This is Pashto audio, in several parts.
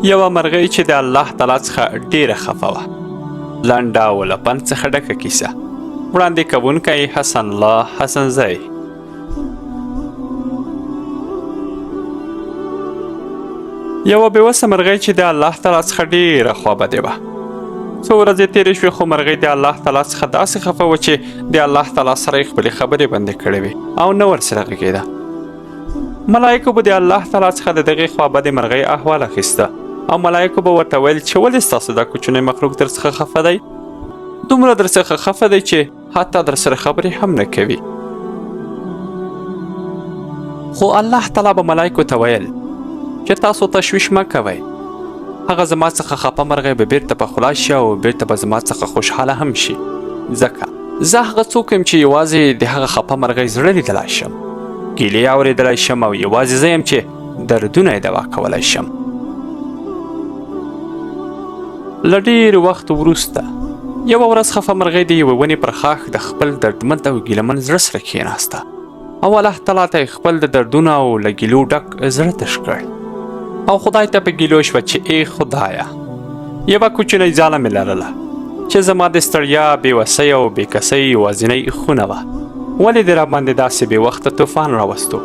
یوه مرغۍ چې د الله تعالی څخه ډیره خفه وه. لنډه او له پند څخه ډکه کیسه. وړاندې کوونکی حسنزی. یوه بېوسه مرغۍ چې د الله تعالی څخه ډیره خوابدې وه. څو ورځې تېرې شوې خو مرغۍ د الله تعالی څخه داسې خفه وه چې د الله تعالی سره یې خپلې خبرې بندې کړې وې او نه ورسره غږېده. ملایکو به د الله تعالی څخه د دغې خوابدې مرغۍ احوال اخیسته او ملایکو به ورته ویل چې ولې ستاسو دا کوچنی مخلوق در څخه خفه دی؟ دومره در څخه خفه دی چې حتی در سره خبرې هم نه کوي. خو الله تعالی به ملایکو ته ویل چې تاسو تشویش مه کوئ. هغه زما څخه خفه مرغۍ به بیرته په خلا شي او بیرته به زما څخه خوشحاله هم شي. ځکه زه هغه څوک یم چې یوازې د هغه خفه مرغۍ زړه لیدلی شم، ګیلې اورېدلی شم او یوازې زه یم چې دردونه یې دوا کولی شم. له ډېر وخت وروسته یوه ورځ خفه مرغۍ د یوې ونې پر ښاخ د خپل دردمند او ګیلهمن زړه سره کښېناسته او الله تعالی ته یې خپل د دردونو او له ګیلو ډک زړه تش کړ او خدای ته په ګیلو شوه چې ای خدایه، یوه کوچنۍ ځاله مې لرله چې زما د ستړیا، بېوسۍ او بېکسۍ یوازینۍ خونه وه. ولې دې راباندې داسې بې وخته طوفان راوستو؟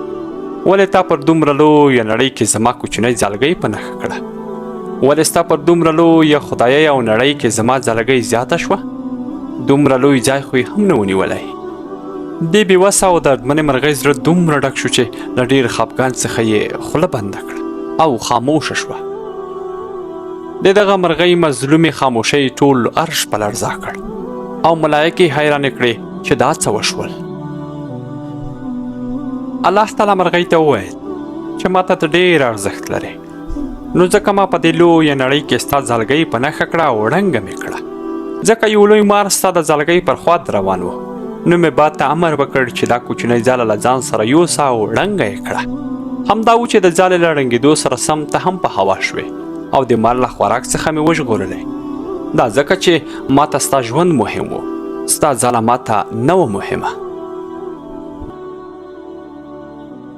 ولې تا پر دومره لویه نړۍ کې زما کوچنۍ ځالګۍ په نښه کړه؟ ولې ستا پر دومره لویه خدایۍ او نړۍ کې زما ځالګۍ زیاته شوه؟ دومره لوی ځای خو یې هم نه ونیولی. دې بېوسه او دردمنې مرغۍ زړه دومره ډک شو چې له ډېر خفګان څخه یې خوله بنده کړه او خاموشه شوه. د دغه مرغۍ مظلومې خاموشۍ ټول عرش په لړزا کړ او ملایکې حیرانې کړې چې دا څه وشول. الله تعالی مرغۍ ته وویل چې ما ته ته ډېر ارزښت لرې، نو ځکه ما په دې لویه نړۍ کې ستا ځالګۍ په نښه کړه او ړنګه مې کړه. ځکه یو لوی مار ستا د ځالګۍ پر خوا روان و، نو مې باد ته امر وکړ چې دا کوچنۍ ځاله له ځان سره یوسه او ړنګه یې کړه. همدا و چې د ځالې له ړنګېدو سره سم ته هم په هوا شوې او د مار له خوراک څخه مې وژغورلی. دا ځکه چې ما ته ستا ژوند مهم و، ستا ځاله ما ته نه وه مهمه.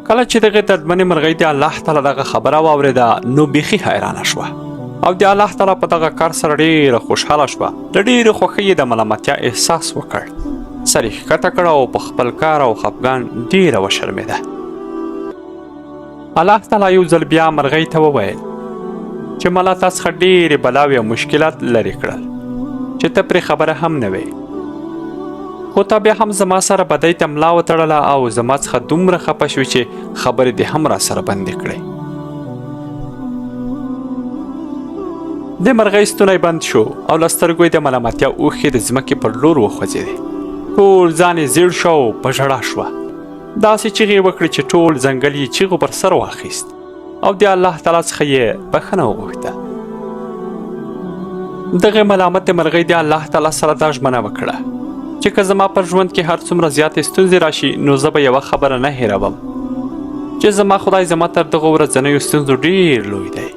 کله چې دغې دردمنې مرغۍ د الله تعالی دغه خبره واورېده نو بیخي حیرانه شوه او د الله تعالی په دغه کار سره ډېره خوشحاله شوه. د ډېرې خوښۍ یې د ملامتیا احساس وکړ، سر یې ښکته کړ او په خپل کار او خفګان ډېره وشرمېده. الله تعالی یو ځل بیا مرغۍ ته وویل چې ما له تا څخه ډېرې بلاوې او مشکلات لرې کړل چې ته پرې خبره هم نه وې، خو تا بیا هم زما سره بدۍ ته ملا وتړله او زما څخه دومره خفه شوې چې خبرې دې هم را سره بندې کړې. د مرغۍ ستونی بند شو او له سترګو یې د ملامتیا اوښکې د ځمکې پر لور وخوځېدې. ټول ځان یې زیړ شو او په ژړا شوه. داسې چیغې وکړې چې ټول ځنګل یې چیغو پر سر واخیست او د الله تعالی څخه یې بښنه وغوښته. دغې ملامتې مرغۍ د الله تعالی سره دا ژمنه وکړه چې که زما پر ژوند کې هر څومره زیاتې ستونزې راشي نو زه به یوه خبره نه هېروم چې زما خدای زما تر دغو ورځنیو ستونزو ډېر لوی دی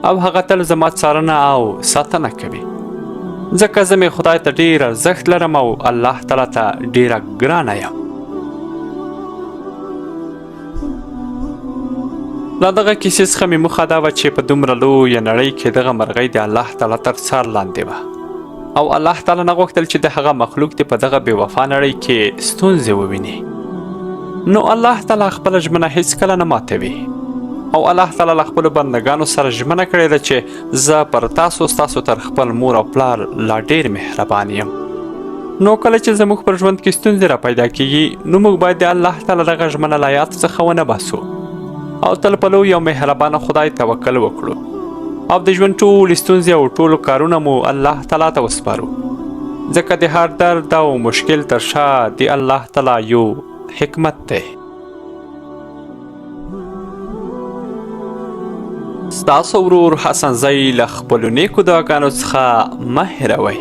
او هغه تل زما څارنه او ساتنه کوي، ځکه زه مې خدای ته ډېر ارزښت لرم او الله تعالی ته ډېره ګرانه یم. له دغه کیسې څخه مې موخه دا وه چې په دومره لویه نړۍ کې دغه مرغۍ د الله تعالی تر څار لاندې وه او الله تعالی نه غوښتل چې د هغه مخلوق دې په دغه بې وفا نړۍ کې ستونزې وویني. نو الله تعالی خپله ژمنه هیڅکله نه ماتوي او الله تعالی له خپلو بندګانو سره ژمنه کړې ده چې زه پر تاسو ستاسو تر خپل مور او پلار لا ډېر مهربان یم. نو کله چې زموږ پر ژوند کې ستونزې را پیدا کیږي نو موږ باید د الله تعالی دغه ژمنه له یاد څخه ونه باسو او تل په لوی او مهربانه خدای توکل وکړو او د ژوند ټولې ستونزې او ټولو کارونه مو الله تعالی ته وسپارو، ځکه د هر درد او مشکل تر شا د الله تعالی یو حکمت دی. ستاسو ورور حسنزی له خپلو نیکو دعاګانو څخه مه هېروئ.